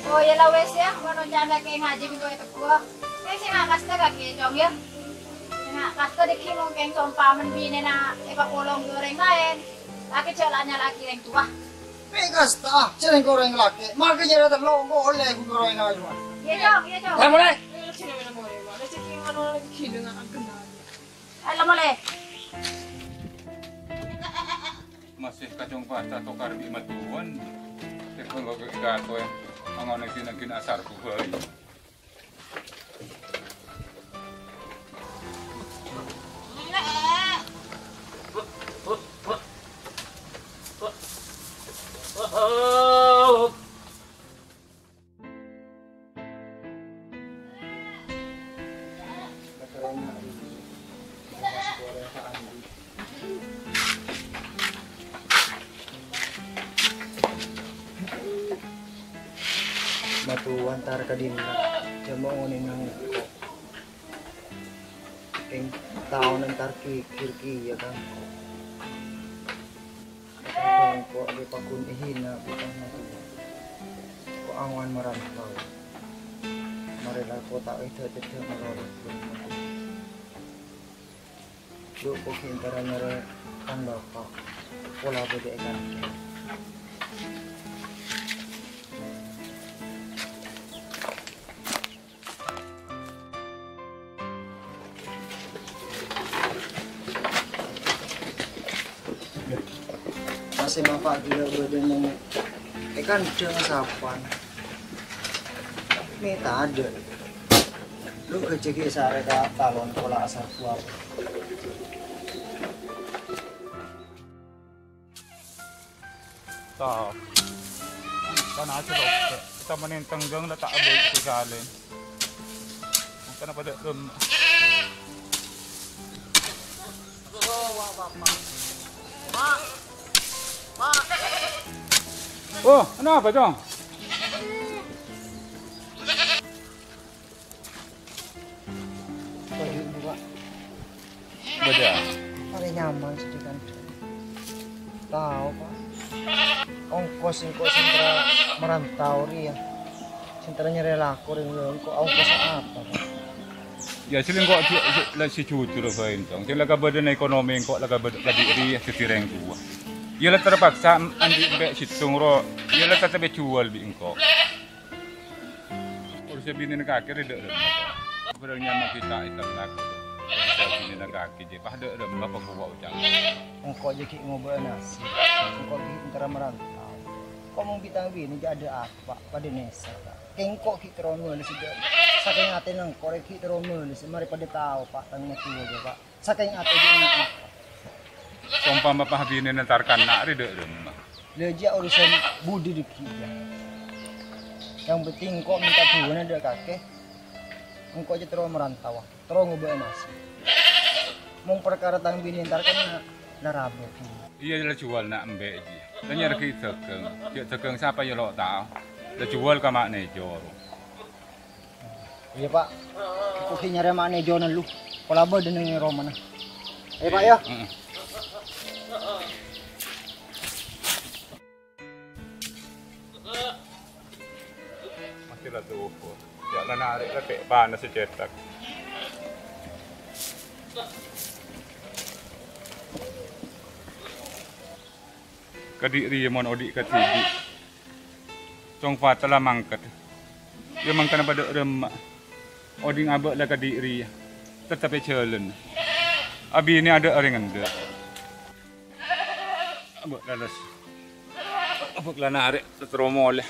Oh ya lah wes ya, mau jaga kayak ngaji minggu itu gua. Kayak sih nggak kasih kaki jong ya. Nggak kasih deh kimo kayak sompa menbine na iba kolong goreng lain. Laki celanya laki yang tua. Pegas ta, celeng goreng laki. Makanya ada longo oleh goreng aja. Iya jong, iya jong. Ayo mulai. Ayo mulai. Masih kacung paca tokar di matuan. Tekon gak gato ya. Ang nagkin asar ko ba. Matu antar kadin jamo ngonin nang ko ing taon antar kirki ya kan ko di pakun ihina butang matu ko angwan marantau marela kota itu tetep maroro do ko kintara nyare kan bapak pola bede kan masih manfaat juga badan yang ikan dengan sapan ini tak ada lu kecil sare talon pola asal kuat Tahu. Kan aja loh. Kita menentang gang tak abis sekali. Karena pada Oh, kenapa dong? Beda. paling nyaman sedikit tahu pak ongkos sentra merantau ri ya sentra nyari laku ring kok ongkos apa pak Ya siling kok la si cucu lo fain tong. Sila ka badan ekonomi kok la ka badan kadiri setireng tua. Ya la terpaksa andi be situng ro. Ya la kata be jual bi engko. Urus binin kaki rede rede. Berangnya mah kita itam nak. Binin kaki je pahde rede apa ko wa ucap. ongkos jadi ngobrol nasi ongkos di sentra merantau kok mau kita bini ada apa pada nesa pak kengkok kita rono di sini saking ate nang korek kita rono di sini mari pada tahu pak tanya tua aja pak saking ate di nak Sompama pa binin tarkan nak rede rede. leja urusan budi di kita yang penting kok minta tuhan ada kakek engkau aja terus merantau terus ngobrol nasi mau perkara tang bini ntar kan narabe Iya la jual nak embe ji. Tanya reki tekeng. Cek tekeng siapa ya lo tahu. La jual ka mak ne joro. iya pak kok nyari mana jonan lu kalau abah dengan Roman pak ya Masih lah tuh. Ya la narik la kayak panas cetak. Kadiri mon odik katibi. Cong fatala mangkat. Dia mangkana pada remak. Oding abak lah kadiri. Tetap celen. Abi ini ada orang anda. Abak lalas. Abak lah narik seteromol.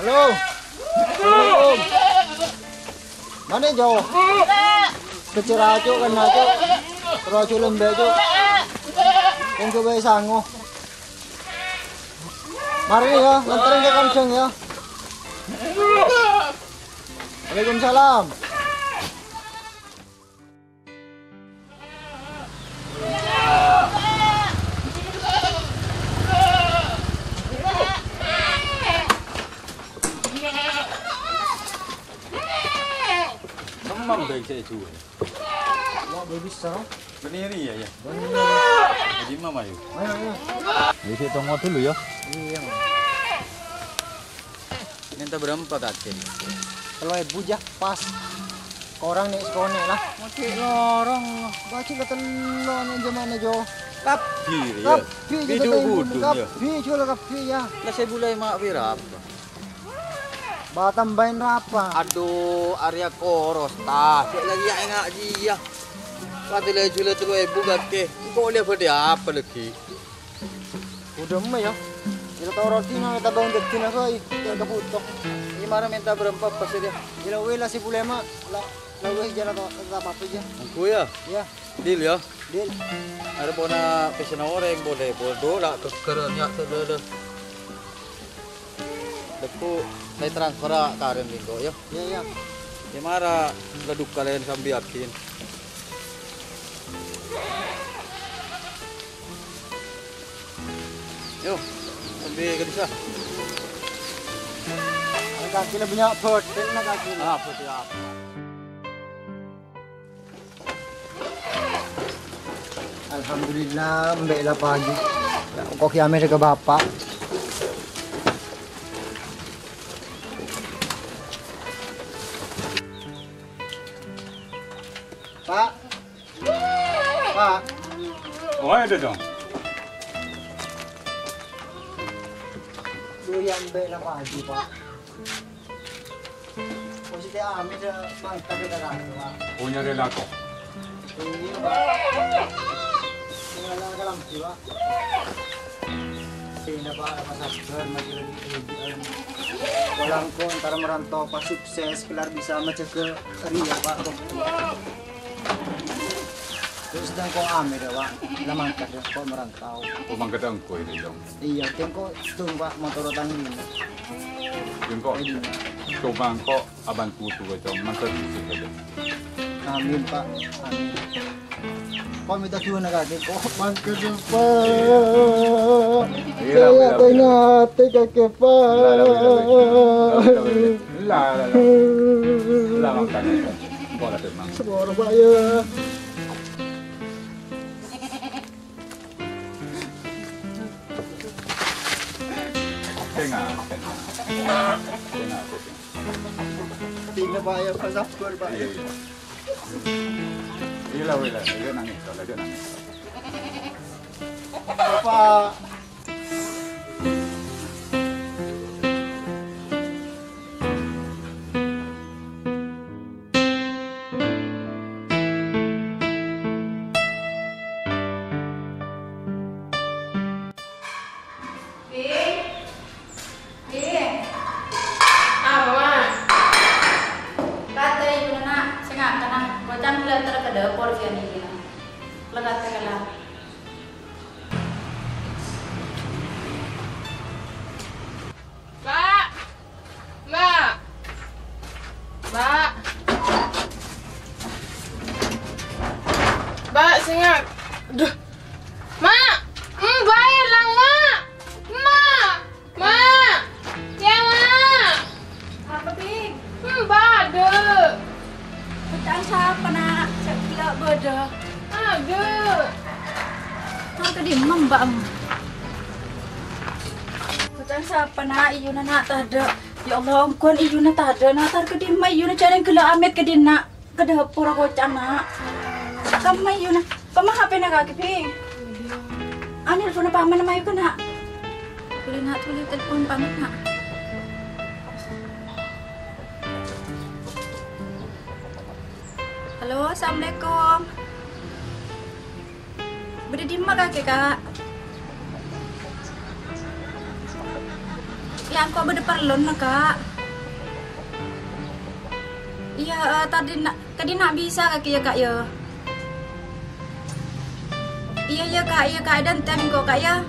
halo Assalamualaikum mana jauh kecil aja kan aja terus lembek aja yang coba sangu mari ya nganterin ke kandang ya Waalaikumsalam Bang baik saya jual. Wah, bisa. Berdiri ya. Jadi mama yuk. Ayo. Jadi saya tunggu dulu ya. Iya. Minta berapa kakek? Kalau ibu jah pas. Orang nih sekolah lah. Oke lorong. Baca kata non aja mana jo. Kapi ya. Bidu budu ya. Kapi juga kapi ya. Lah saya bulai mak berapa? Batambahin apa? Aduh, Arya koros tah. Saya lagi yang ngak dia. Pati lagi jula tu ibu kakek. Kau lihat pada apa lagi? Udah mah ya. Kita tahu roti na kita bangun dekin ako kita kaputok. Ini mana minta berapa pas dia? Kita wala si bulema. Lalu jalan to apa apa aja. Aku ya. Ya, Deal ya. deal. Ada bona pesen orang boleh bodoh lah kekernya sedada. Depu saya transfer karen linggo ya. Ya. Di mana leduk kalian sambil yakin. Yo, sambil ke desa. Kaki na banyak hotel na kaki. Ah, putih apa? Alhamdulillah, mbak pagi. Kok kami ke bapak. Pak. Pak. Oh, ada dong. Yang mbak pagi, Pak. Posisi kami sa mangkak kita Pak. Punya relaku. Ini, Pak. Wala ka lang, di ba? Sina ba masasabi magiging walang ko antara merantau pa sukses kelar bisa macam ria pak. Terus dan ko ame daw lamang ka ko merantau. Umang katang ko ini dong. Iya, tim ko tung pak motorotan ini. Yung ko. Tumang ko aban putu ko dong. Mantar putu ko dong. Amin pak. Amin. Kami dah tuan agak ko mangka pa. Kaya tengah kakek pa. La. Lamang ka na. Bola temang. Semua orang bayar. Tengah. Tinggal bayar pasapor pak. Iya, nangis, lagi nangis. Bapak. Mbak, singat. Duh. Mak, bayar lang, Mak. Mak. Ya, Mak. Apa, Bing? Bada. Hutang siapa, nak? Saya gila beda. Ada. Nang tadi mbak. Hutang siapa, nak? Iyo na tada. Ya Allah, ampun iyo na tada. Natar ke dimma iyo na cari gila amet ke dina. Ke dapur aku nak. Kamu iyo na. Pamahapin na kaki, Bing. Ano, telepon na paman na mayo ka na. Tuloy na, telepon paman na. Halo, Assalamualaikum. Beri dimma kaki, Kak. Ya, kok beda perlon na, Kak. Iya, tadi nak bisa kaki ya, Kak, ya. Iya kak, dan tem kok kak ya.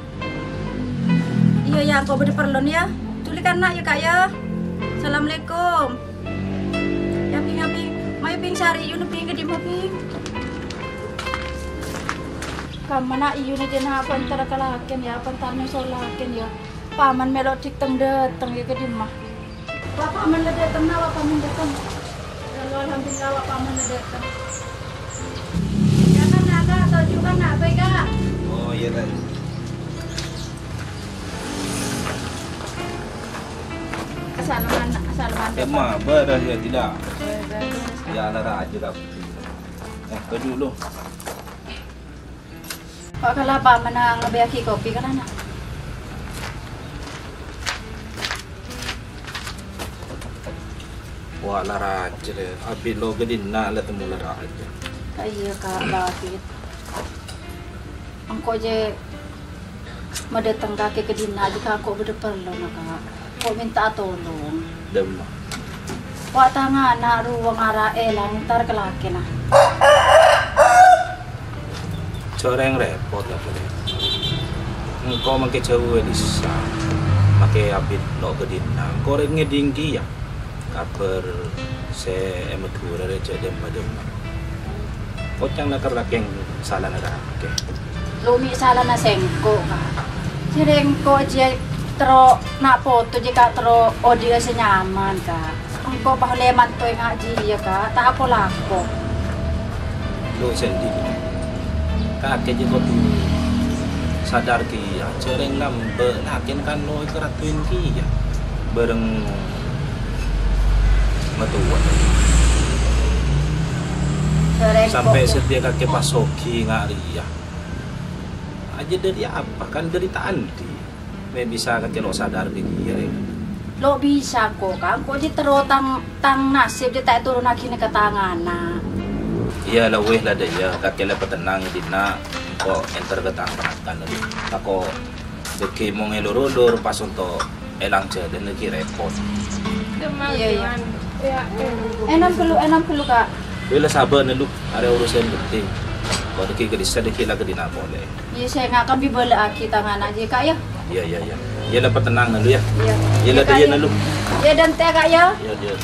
Iya kok beri perlon ya. Tulikan nak ya kak ya. Assalamualaikum. Ya ping, mayu ping sari yun ping ke di ping. Kamu nak yun aja na pantar kalakin ya, pantarnya solakin ya. Paman melok tik teng dateng ya ke di mah. Paman le dateng na, paman dateng. alhamdulillah wak paman udah datang. Jangan naga atau juga nak bega. Oh iya kan. Asalaman. Emang beras ya tidak. Ya lara aja dah. Kau dulu. Kok kalau paman nang ngebeaki kopi kan anak? Wah lara aja deh. Abi lo gedin nak lah temu lara aja. Iya kak bakit. Angko je mendatang kaki ke dina jika aku berdeperlu nak kak. Kok minta tolong. Dem. Wak tangan nak ruang arah elang ntar ke laki nah. Coreng repot lah boleh. Engkau makai cewek Lisa, makai abit lo gedin. Engkau orangnya tinggi ya. Kaper se ematur ada jadi pada. Kau jangan nak laki yang salah nak okay. Lumi salah na sengko kak. Sirengko je tero nak foto jika tero audio senyaman kak. Engko pahuleman toy ngaji ya kak. Tak apa lako. Lo sendiri. Kakek je kau tu sadar kia. Cereng nampak nakin kan lo keratuin kia. Bareng matuan. Sampai setia kakek pasoki ngari ya. Aja dari apa kan dari tadi. Me bisa kakek lo sadar dia. Lo bisa kok kak. Kok je tero tang nasib je tak turun akhirnya ke tangan nak. Iya lah weh lah dia kakek lah petenang dina kok enter ke tangan lagi. Tako deki mau ngelur-ulur pas untuk elang je dan lagi repot. Iya. Enam puluh kak. Bila sabar nih lu ada urusan penting. Kalau deki ke desa deki lah ke dina boleh. Iya saya nggak akan bibela aki tangan aja kak ya. Iya. Iya lah petenang lu ya. Iya. Iya lah dia lu. Iya dan teh kak ya. Iya dia.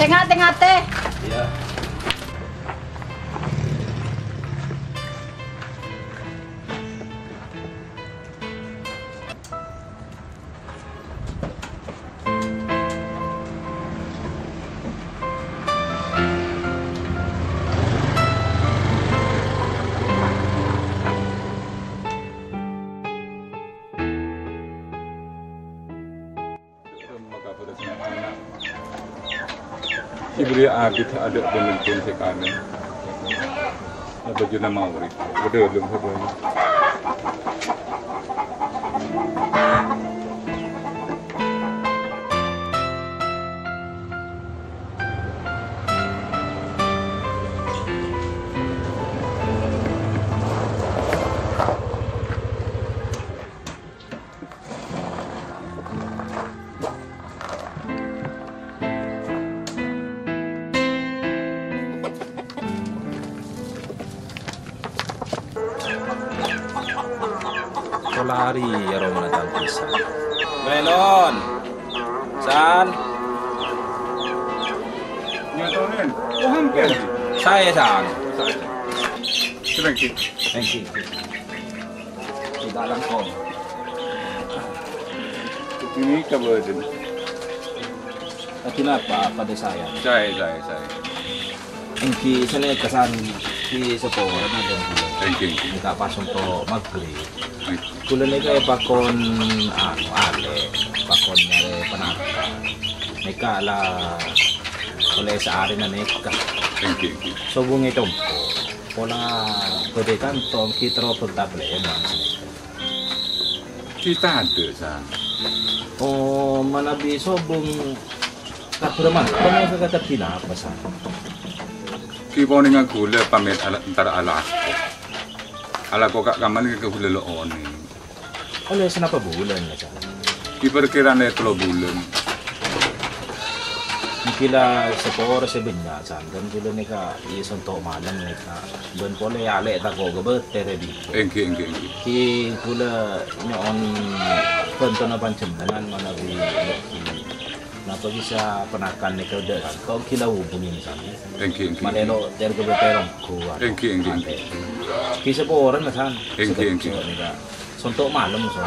Tengah teh. Iya. Ibri abit ada pemimpin sekarang. Baju nama Mauri, berdua belum berdua. Lari ya Roman Tangkisa. Melon, San. Nyatorin, paham kan? Saya San. Thank you. Thank you. Tidak langsung. Ini kebetulan. Kenapa pada saya? Saya. Engki sana kesan di sekolah ada. Thank you. Kita pas untuk maghrib. Kulo nika pakon ale, pakon nyare penata. Nika la oleh sehari na nika. Thank you. Sobong ito po. Pola pwede kanto kita ro portable emang. Kita ada San. Oh manabi sobong kapuraman. Kung kata apa sa? Kipo ni nga gula pamit antara ala ako. Ala ko kakaman ka gula loon ni. Oleh senapa bulan na sa? Diperkira na 3 bulan. Kila sepor sa binyasan dan kila ni ka ison to malam ni ka don pole ale ta ko gabet tere di. Engke. Ki kula nyoon konto na pancembanan manabi na pagi sa panakan ni ka kan ko kila hubungin sa ni. Engke. Malelo ter gabet terong ko. Engke. Ki sepor na san. Engke. Sonto malam so.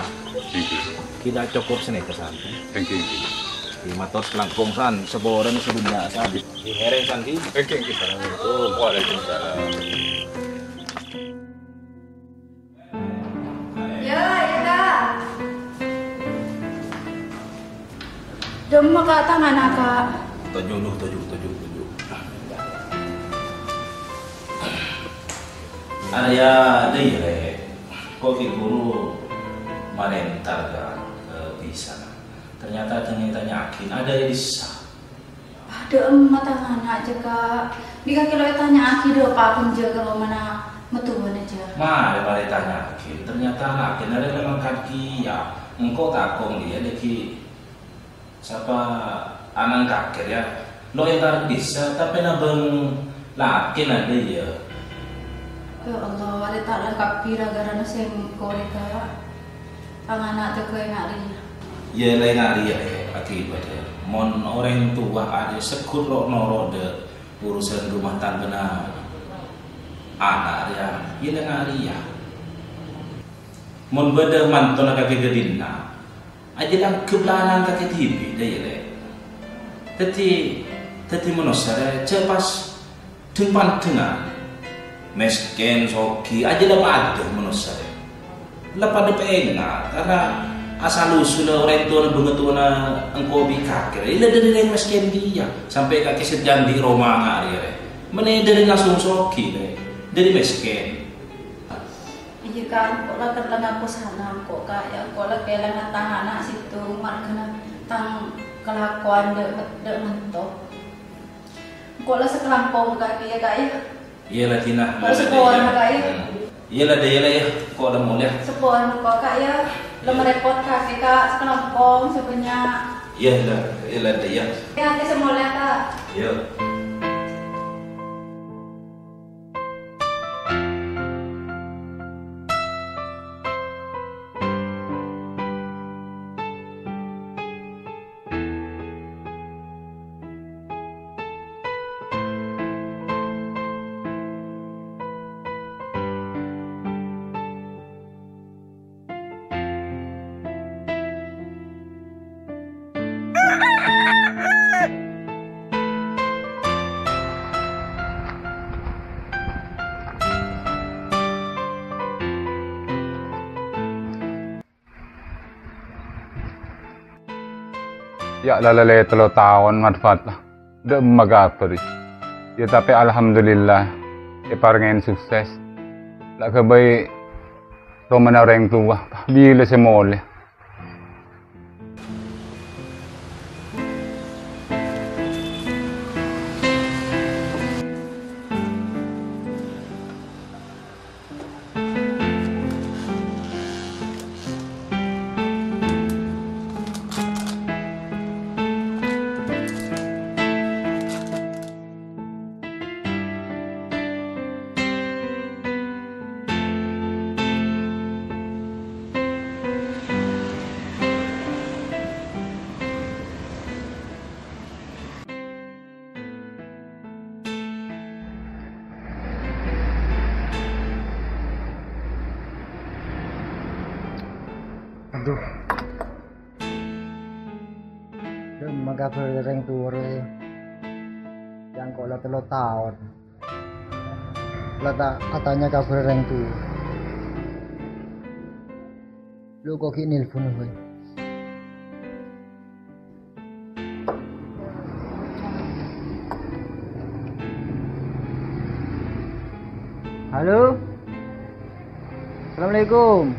Engke. Kila cokor sa ni ka san. Engke. Di matos langkung san seboran sebelumnya sabit. Di hereng san ki. Oke, kita. Waalaikumsalam. Ya, ya dah. Demi kata tangan Kak. Tujuh. Ada ya deh le. Kok guru marentar kan bisa. Ternyata yakin ada Elisa. Ada emak tangan aja Kak. Bika kalau tanya aki do apa pun jaga kalau mana metuan aja. Daripada tanya yakin. Ternyata yakin ada memang kaki ya. Engkau takong dia deki siapa anak kakek ya. Lo yang bisa tapi nabeng yakin ada ya. Ya Allah, ada tak lengkap kira gara nasi korek Kak. Tangan aja ke yang hari. Ya lain hari ya akibatnya. Mon orang tua ada sekut lo norode urusan rumah tangga anak dia. Ya lain hari ya. Mon beda mantu nak kaki gedina. Aja lang kebelanan kaki tibi deh le. Teti manusia cepas tempat tengah. Mesken soki aja lah ada manusia. Lepas ada pengen karena asal usul orang tua bengetuana engkau bikakir. Ila dari yang mesken dia sampai kaki sedang di Roma ngari re. Mana dari langsung soki re. Dari mesken. Iya kan, kok lah terlang aku sana kok kaya, kok lah kelangan tangan situ, markana tang kelakuan dek mentok. Kok lah sekelampau kaki ya kaya. Iya lah Tina. Kok sekolah kaya. Iya lah dia lah ya. Kok ada mulia. Sekolah kok kaya. Lo merepot kaki kak sekelampau sebenarnya. Iya lah dia. Ya nanti semua lihat kak. Iya. Ya lalale telo tahun manfaat lah. De magatori. Ya tapi alhamdulillah ya parengen sukses. Lah kabay romana orang tua. Bila semole. Aduh. Dan magkapereng turo yang kok lah telo tahun. Lata katanya kapereng tu. Lu kok ki nelpon gue. Halo. Assalamualaikum.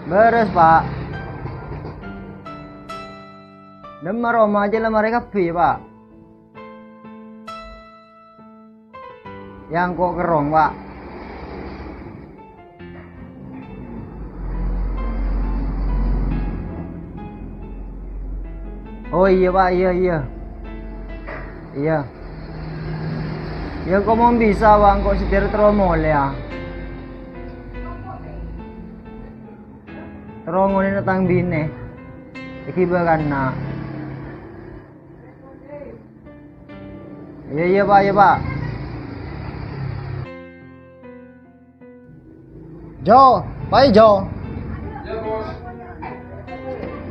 Beres pak. Lemar Roma aja lemari kafe pak. Yang kok kerong pak. Oh iya pak, iya. Ya kok mau bisa bang, kok setir tromol ya. Rongon na tang bine. Ikibagan na. Iya pak. Jo, Pak Jo.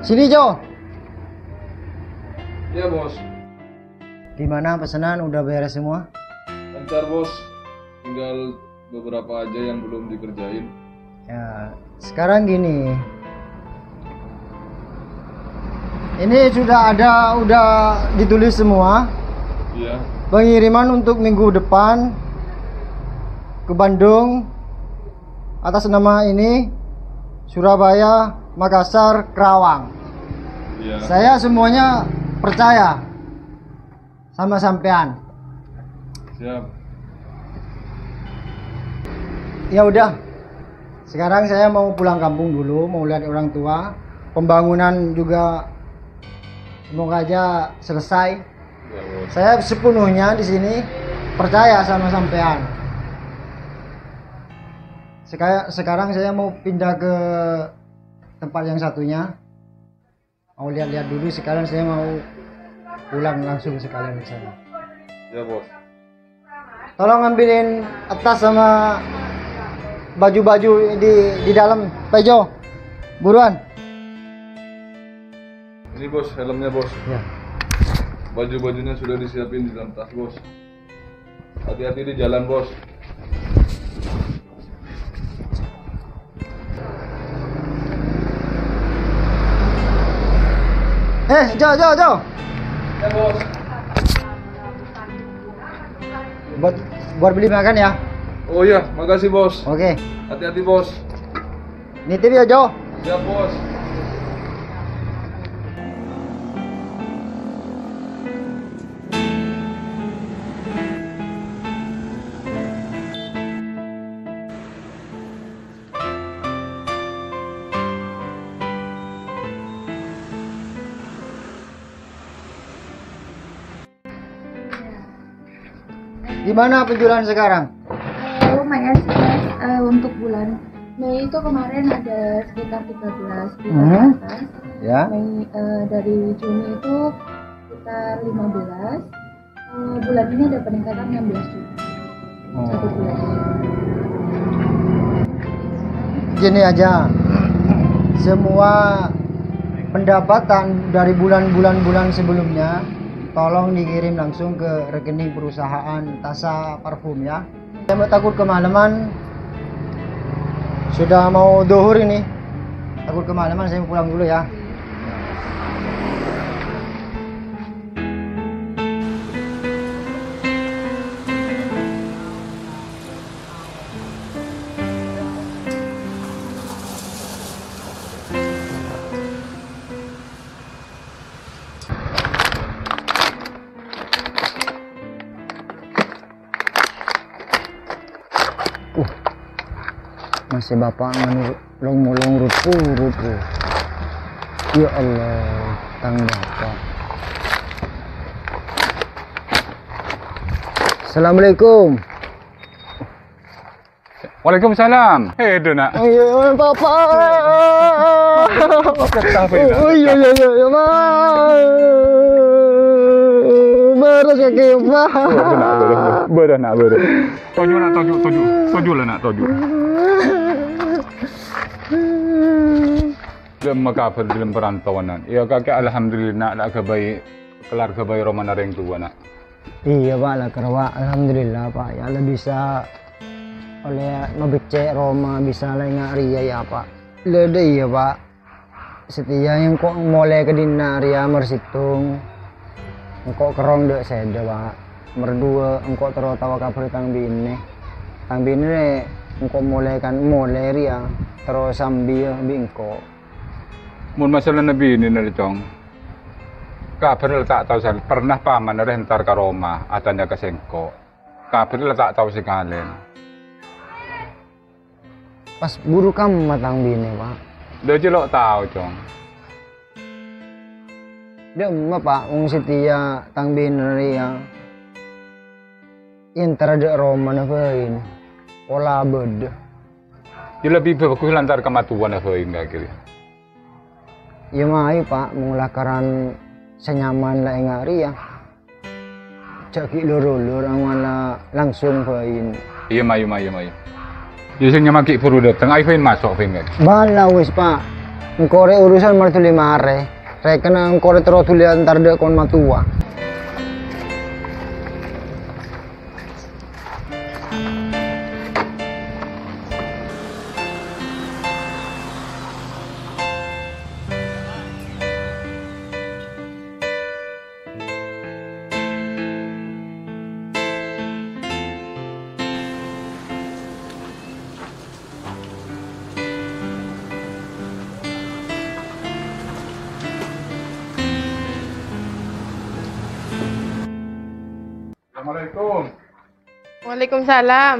Sini Jo. Ya bos, Gimana pesanan udah beres semua? lancar bos. Tinggal beberapa aja yang belum dikerjain. Ya, sekarang gini. Ini udah ditulis semua. Iya. Pengiriman untuk minggu depan ke Bandung atas nama ini Surabaya, Makassar, Kerawang. Iya. Saya semuanya percaya sama sampean. Siap. Ya udah. Sekarang saya mau pulang kampung dulu, mau lihat orang tua. Pembangunan juga semoga aja selesai. Ya bos. Saya sepenuhnya di sini percaya sama sampean. Sekarang saya mau pindah ke tempat yang satunya. Mau lihat-lihat dulu. Sekarang saya mau pulang langsung sekalian ke sana. Ya bos. Tolong ambilin tas sama baju-baju di dalam Pejo. Buruan. Ini bos, helmnya bos. Ya. Baju-bajunya sudah disiapin di dalam tas bos. Hati-hati di jalan bos. Jo. Ya bos. Buat beli makan ya. Oh iya, makasih bos. Oke. Hati-hati bos. Nitip ya Jo. Siap bos. Gimana penjualan sekarang? Lumayan sih Mas, untuk bulan Mei itu kemarin ada sekitar 13 juta ke atas. Ya. Mei dari Juni itu sekitar 15. Bulan ini ada peningkatan 16 juta satu bulan. Gini aja, semua pendapatan dari bulan-bulan sebelumnya tolong dikirim langsung ke rekening perusahaan Tasa Parfum ya. Saya mau takut kemalaman, sudah mau duhur ini, takut kemalaman, saya mau pulang dulu ya. Masih bapak long rupu. Ya Allah, tang bapak. Assalamualaikum. Waalaikumsalam. Hei, nak. Oh iya, bapak. Oh iya, beres kaki pak. Beres nak. Toju lah nak. Dalam makafir dalam perantauan. Ya kakek alhamdulillah nak kelar kebaik Roman areng tua nak. Iya pak lah kerwa, alhamdulillah pak ya lah bisa oleh nobecek Roma bisa lah ngari ya pak. Lede iya pak. Setia yang kok mulai ke dina ria mersitung. Engkau kerong dek seda pak. Merdua engkau terus tawa kabar tang bini engkau mulai ria terus sambil bingko. Mun masalah Nabi ini nari cong. Kabar tak tahu saya pernah paman rentar ke Roma atanya ke Sengko. Kabar tak tahu sekali. Pas buru kamu matang bini pak. Dia jelok tahu cong. Dia pak setia tang bini ria. Yang terada Roma nafain. Olah beda. Dia lebih bagus lantar kematuan nafain kira. Ya mai pak mengulakaran senyaman lah ngari ya. Caki loro awala langsung fain. Iya mayu. Biasanya maki perlu datang, iPhone masuk Feng. Bala wis pak. Engkau urusan martuli mare. Rekena engkau terus tulian antar dek kon matua. Assalamualaikum. Waalaikumsalam.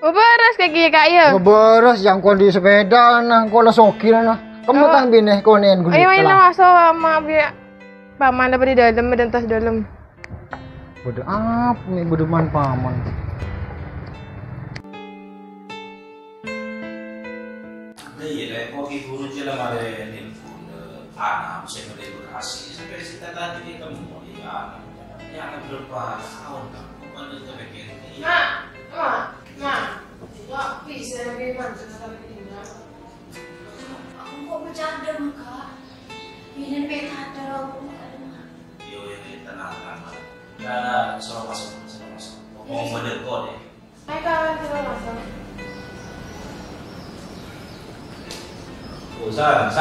Beres kaki kak ya. Beres yang kau di sepeda nah kau lah sokil nah. Kamu tang bineh kau nen gue. Ayo main masuk sama biar paman dapat di dalam dan tas dalam. Bodoh apa nih bodoh man paman. Iya, deh, kok ibu rujuk lah malah nelfon anak, saya mau edukasi sampai kita tadi dia kamu ya. Yang berapa tahun kamu pada terpikir ini? Ma, wah bisa lebih mantap tapi ini. Aku kok bercanda Kak. Ini peta ada aku. Yo, tenang. Nah, suruh masuk. Mau mendekat deh. Hai kawan, kita masuk. Saya.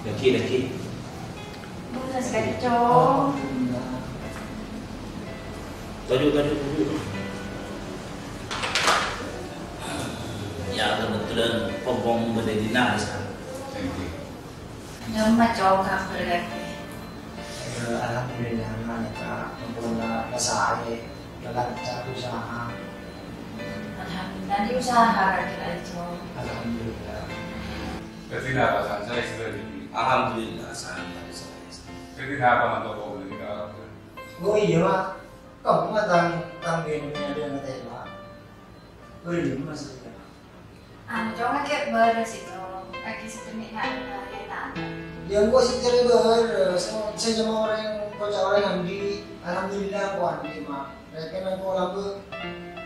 Deki. Bukan sekali cowok. Tajuk. Ya, kebetulan pom berdina di sana. Nama cowok Kak berarti. Alhamdulillah mana kak mempunyai kesalahan dalam cara usaha. Alhamdulillah di usaha kira cowok. Alhamdulillah. Jadi apa saya sudah di. Alhamdulillah saya. Jadi apa mantu kau beli kau? Oh iya mak, kamu nggak tang bineh ada yang tela. Beli masih ada. Cowok kayak beres itu. Kaki setemik nak enak. Yang kok sih cari beres, saya cuma orang yang kocak orang yang di. Alhamdulillah aku andi mak. Mereka nak kau lampu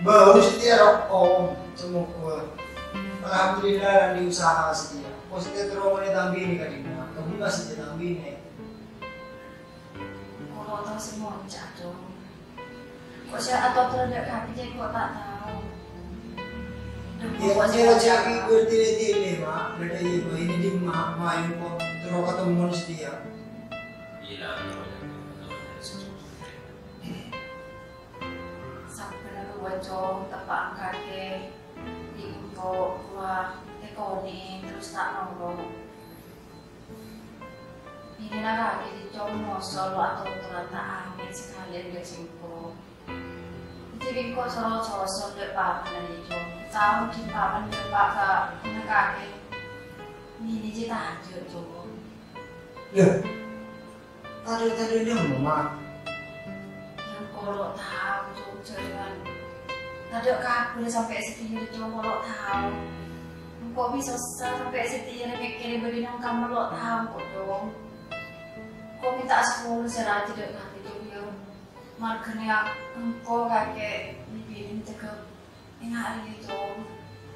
baru setia rokok semua. Alhamdulillah di usaha setia. Kau setia terus mau ditambah ini kadina. Kamu masih ditambah ini. Kau tahu semua cacing. Kok saya atau terhadap kaki jadi kok tak tahu. Ya kalau cakap bertele-tele mak, beda ini di mayu kok terus ketemu setia. Iya. Sampai aku bocor tepak kaki di info wah tekoni terus tak nongkrong. Ini nak kaki dicomot solo atau terletak angin sekalian dia simpul. Jadi kok solo depan dari itu. Tahu kita mendepak ke kaki. Ini cerita aja coba. Ya, tadi dia mama. Yang kalau tahu tuh jangan. Tadi kabur sampai setinggi coba kalau tahu. Kok bisa sampai setinggi mikirin begini kamu lo tahu kok dong. Kok minta 10 seraja dek kaki tuh ya. Markanya engkau kakek dibikin tegak. Ingat itu.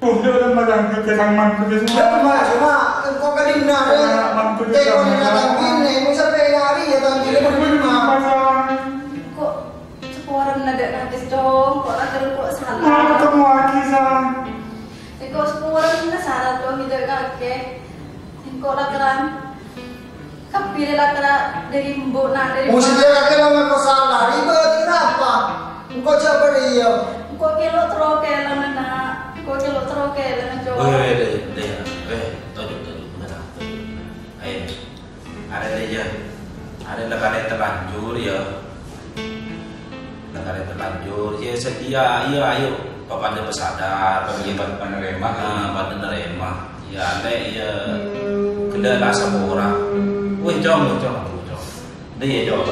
Udah udah malang ke mantu dia semua. Cuma engkau kadina ya. Tengok ni datang bini, mau sampai hari ya datang bini bagaimana? Kok seorang ada kaki dong, kok ada kok salah. Ketemu lagi sang. Kok seorang ada salah dong tidak kakek. Kok lakaran. Kapil lakaran dari mbok nak dari. Mesti dia kakek nama kau salah, ribet kenapa? Engkau coba dia. Kok kilo trokel mana? Kok kilo trokel mana coba? Tajuk benar. Ada aja. Ada lakaran terlanjur ya. Lakaran terlanjur. Ya setia, iya ayo. Pada pesadar, Penerima. pada nerema. Ya ada ya. Kendala sama orang. Wih jom. Dia jom.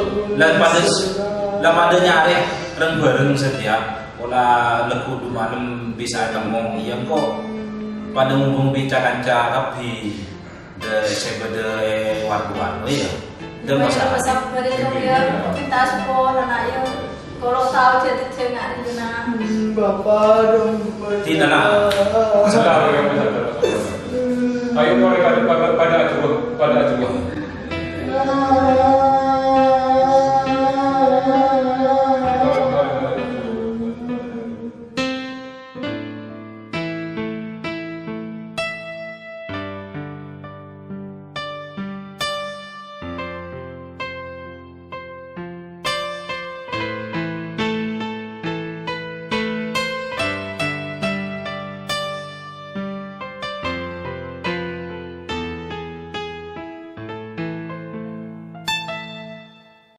Pada nyari reng bareng setia. Pola leku du malam bisa tengong iya kok pada ngomong bicara tapi de sebede warguan iya de masalah Pada dia minta support anak ya. Kalau tahu jadi tengah di mana. Bapak dong. tidak lah Sudah. Ayo korek ada